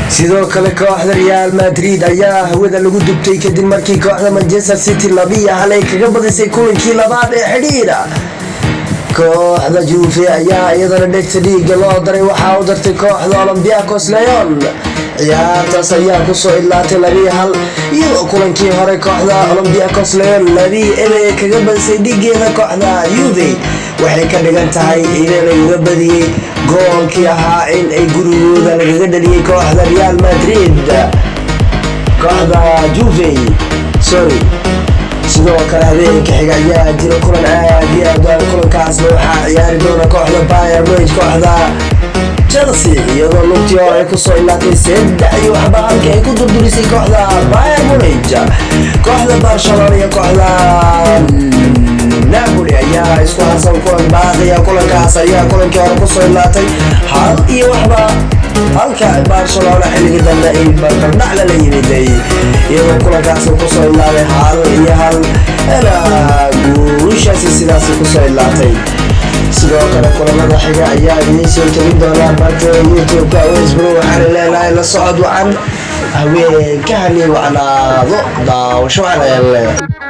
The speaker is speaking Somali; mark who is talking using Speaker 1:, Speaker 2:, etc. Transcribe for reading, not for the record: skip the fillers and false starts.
Speaker 1: sidoo kale kooxda Real Madrid ayaa hawada lagu dubtay kadib markii kooxda Manchester City 2-1 kaga badisay kulankii labaad ee xiriira. kooxda Juve ayaa iyadana dhegta dhiiga loo daray waxa uu dartay kooxda Olympiacos Lyon. ciyaartaas ayaa ku soo ilaatay 2-1 iyadoo kulankii hore kooxda Olympiacos Lyon 2-1 kaga badisay dhigeeda kooxda Juve. waxay ka dhigan tahay in laga badiyay goolkii ahaa in ay gurigooda laga dhaliyay kooxda Real Madrid. kooxda Juve sidoo kale habeenka xiga ayaa jira kulan aad iyo aad kulankaasna waxaa ciyaari doona kooxda Bayern Munich kooxda Chelsea iyadoo lugtii hore ku soo ilaatay 3-1 halkii ay ku durdurisay kooxda Bayern Munich. kooxda Barcelona iyo kooxda Napoli ayaa isku harsan kulan baaqaya. kulankaas ayaa kulankii hore ku soo ilaatay 1-1 halka Barcelona xilliga dambe ay barbardhac la yimiday iyadoo kulankaas ku soo ilaaday 1-1 guushaasi sidaas ku soo ilaatay. sidoo kale kulamada xiga ayaa idin soo tagin doona barta YouTube-ka Westbrook waxaan leeyahay la socod wacan haweenka hali wacnaado daawasho wacnaado.